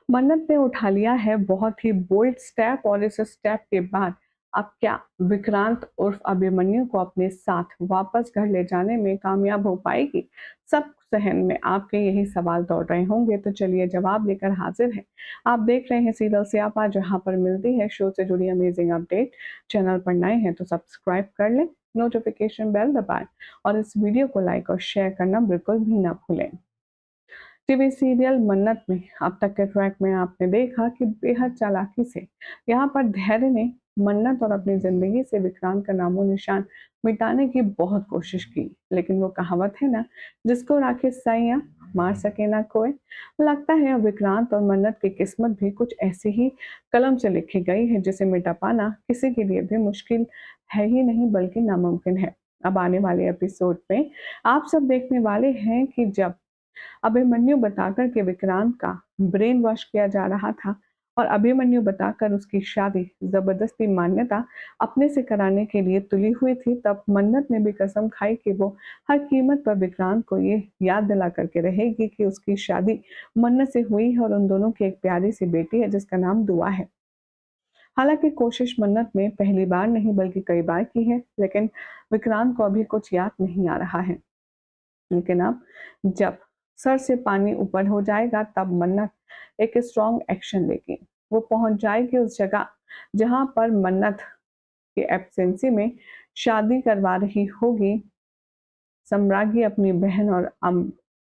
मन्नत ने उठा लिया है बहुत ही बोल्ड स्टेप और इस स्टेप के बाद अब क्या विक्रांत उर्फ अभिमन्यु को अपने साथ वापस घर ले जाने में कामयाब हो पाएगी? सब सहन में आपके यही सवाल दौड़ रहे होंगे, तो चलिए जवाब लेकर हाजिर है। आप देख रहे हैं सीरियल स्यापा, जहां पर मिलती है शो से जुड़ी अमेजिंग अपडेट। चैनल पर नए हैं तो सब्सक्राइब कर लें, नोटिफिकेशन बेल दबाएं और इस वीडियो को लाइक और शेयर करना बिल्कुल भी ना भूलें। टीवी सीरियल मन्नत में अब तक के ट्रैक में आपने देखा कि बेहद चालाकी से यहाँ पर धैर्य ने मन्नत और अपनी जिंदगी से विक्रांत का नामो निशान मिटाने की बहुत कोशिश की, लेकिन वो कहावत है ना, जिसको राखे साइयां मार सके ना कोई। लगता है अब विक्रांत और मन्नत की किस्मत भी कुछ ऐसी ही कलम से लिखी गई है, जिसे मिटा पाना किसी के लिए भी मुश्किल है ही नहीं बल्कि नामुमकिन है। अब आने वाले एपिसोड में आप सब देखने वाले हैं कि जब अभिमन्यु बताकर के विक्रांत का ब्रेन वॉश किया जा रहा था और अभिमन्यु बताकर उसकी शादी जबरदस्ती मान्यता अपने से कराने के लिए तुली हुई थी, तब मन्नत ने भी कसम खाई कि वो हर कीमत पर विक्रांत को ये याद दिला करके रहेगी कि उसकी शादी मन्नत से हुई है और उन दोनों की एक प्यारी सी बेटी है जिसका नाम दुआ है। हालांकि कोशिश मन्नत ने पहली बार नहीं बल्कि कई बार की है, लेकिन विक्रांत को अभी कुछ याद नहीं आ रहा है। लेकिन अब जब सर से पानी ऊपर हो जाएगा, तब मन्नत एक स्ट्रॉन्ग एक्शन लेगी। वो पहुंच जाएगी उस जगह जहां पर मन्नत की एब्सेंसी में शादी करवा रही होगी सम्राज्ञी अपनी बहन और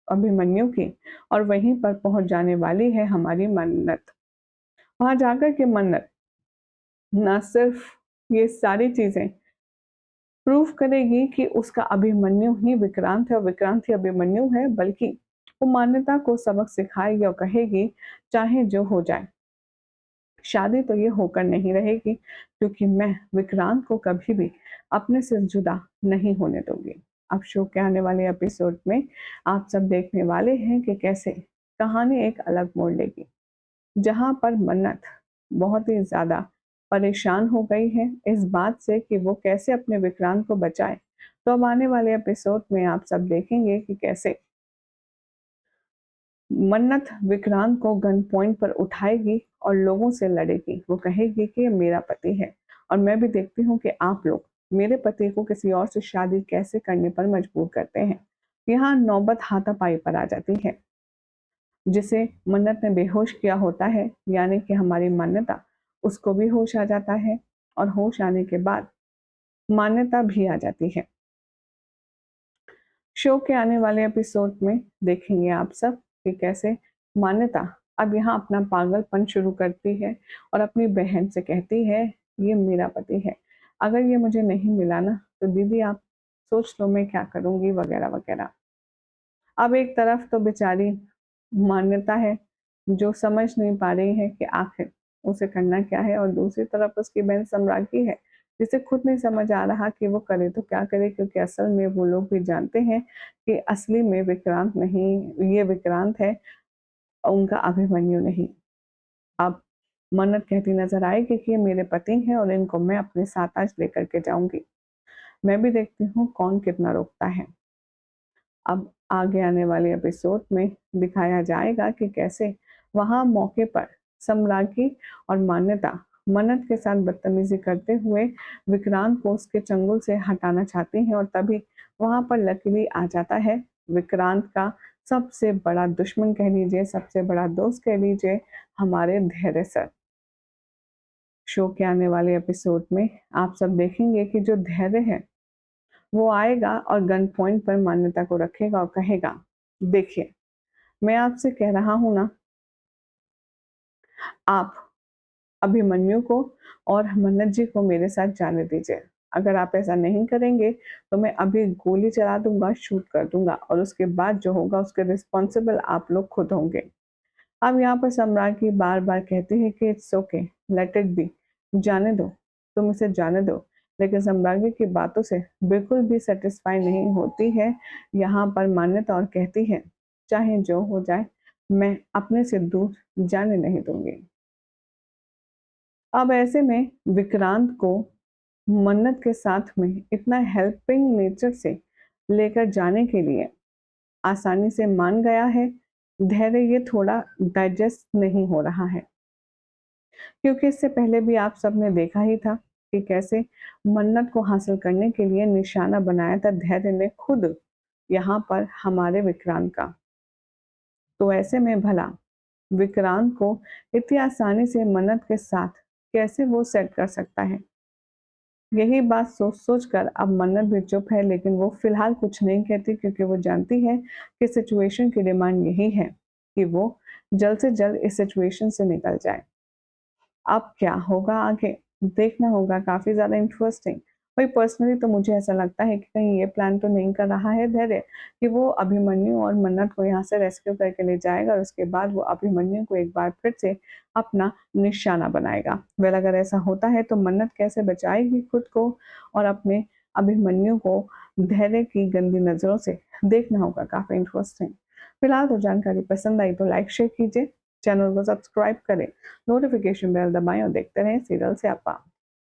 अभिमन्यु की, और वहीं पर पहुंच जाने वाली है हमारी मन्नत। वहां जाकर के मन्नत ना सिर्फ ये सारी चीजें प्रूव करेगी कि उसका अभिमन्यु ही विक्रांत है और विक्रांत ही अभिमन्यु है, बल्कि वो मान्यता को सबक सिखाएगी और कहेगी चाहे जो हो जाए, शादी तो ये होकर नहीं रहेगी, क्योंकि मैं विक्रांत को कभी भी अपने से जुदा नहीं होने दूंगी। अब शो के आने वाले एपिसोड में आप सब देखने वाले हैं कि कैसे कहानी एक अलग मोड़ लेगी, जहां पर मन्नत बहुत ही ज्यादा परेशान हो गई है इस बात से कि वो कैसे अपने विक्रांत को बचाए। तो अब आने वाले एपिसोड में आप सब देखेंगे कि कैसे मन्नत विक्रांत को गन पॉइंट पर उठाएगी और लोगों से लड़ेगी। वो कहेगी कि ये मेरा पति है और मैं भी देखती हूँ कि आप लोग मेरे पति को किसी और से शादी कैसे करने पर मजबूर करते हैं। यहाँ नौबत हाथापाई पर आ जाती है, जिसे मन्नत ने बेहोश किया होता है, यानी कि हमारी मान्यता, उसको भी होश आ जाता है और होश आने के बाद मान्यता भी आ जाती है। शो के आने वाले एपिसोड में देखेंगे आप सब कि कैसे मान्यता अब यहाँ अपना पागलपन शुरू करती है और अपनी बहन से कहती है ये मेरा पति है, अगर ये मुझे नहीं मिला ना तो दीदी आप सोच लो मैं क्या करूंगी वगैरह वगैरह। अब एक तरफ तो बेचारी मान्यता है जो समझ नहीं पा रही है कि आखिर उसे करना क्या है, और दूसरी तरफ उसकी बहन सम्राज्ञी है जिसे खुद नहीं समझ आ रहा कि वो करे तो क्या करे, क्योंकि असल में वो लोग भी जानते हैं कि असली में विक्रांत नहीं, ये विक्रांत है, उनका अभिमन्यु नहीं। अब मन्नत कहती नजर आएगी कि ये मेरे पति हैं और इनको मैं अपने साथ आज लेकर के जाऊंगी। मैं भी देखती हूँ कौन कितना रोकता है। अब आगे आने वाले एपिसोड में दिखाया जाएगा कि कैसे वहां मौके पर सम्राज्ञी और मान्यता मन्नत के साथ बदतमीजी करते हुए विक्रांत को उसके चंगुल से हटाना चाहती हैं, और तभी वहां पर लकीली आ जाता है विक्रांत का सबसे बड़ा दुश्मन कह लीजिए, सबसे बड़ा दोस्त कह लीजिए, हमारे धैर्य सर। शो के आने वाले एपिसोड में आप सब देखेंगे कि जो धैर्य है वो आएगा और गन पॉइंट पर मान्यता को रखेगा और कहेगा देखिए मैं आपसे कह रहा हूं ना, आप अभिमन्यु को और मन्नत जी को मेरे साथ जाने दीजिए। अगर आप ऐसा नहीं करेंगे तो मैं अभी गोली चला दूंगा, शूट कर दूंगा, और उसके बाद जो होगा उसके रिस्पॉन्सिबल आप लोग खुद होंगे। अब यहाँ पर सम्राट की बार बार कहती है कि it's okay, let it be, जाने दो, तुम इसे जाने दो। लेकिन सम्राज्ञी की बातों से बिल्कुल भी सेटिस्फाई नहीं होती है यहाँ पर मान्यता, और कहती है चाहे जो हो जाए मैं अपने से दूर जाने नहीं दूंगी। अब ऐसे में विक्रांत को मन्नत के साथ में इतना हेल्पिंग नेचर से लेकर जाने के लिए आसानी से मान गया है धैर्य ये थोड़ा डाइजेस्ट नहीं हो रहा है, क्योंकि इससे पहले भी आप सबने देखा ही था कि कैसे मन्नत को हासिल करने के लिए निशाना बनाया था धैर्य ने खुद यहाँ पर हमारे विक्रांत का। तो ऐसे में भला विक्रांत को इतनी आसानी से मन्नत के साथ कैसे वो सेट कर सकता है? यही बात सोच-सोच कर अब मन्नत भी चुप है, लेकिन वो फिलहाल कुछ नहीं कहती, क्योंकि वो जानती है कि सिचुएशन की डिमांड यही है कि वो जल्द से जल्द इस सिचुएशन से निकल जाए। अब क्या होगा आगे, देखना होगा, काफ़ी ज़्यादा इंटरेस्टिंग। वही पर्सनली तो मुझे ऐसा लगता है कि कहीं ये प्लान तो नहीं कर रहा है धैर्य कि वो अभिमन्यु और मन्नत को यहाँ से रेस्क्यू करके ले जाएगा और उसके बाद वो अभिमन्यु को एक बार फिर से अपना निशाना बनाएगा। वेल, अगर ऐसा होता है तो मन्नत कैसे बचाएगी खुद को और अपने अभिमन्यु को धैर्य की गंदी नज़रों से, देखना होगा, काफ़ी इंटरेस्टिंग। फिलहाल तो जानकारी पसंद आई तो लाइक शेयर कीजिए, चैनल को सब्सक्राइब करें, नोटिफिकेशन बेल दबाएं और देखते रहें सीरियल स्यापा।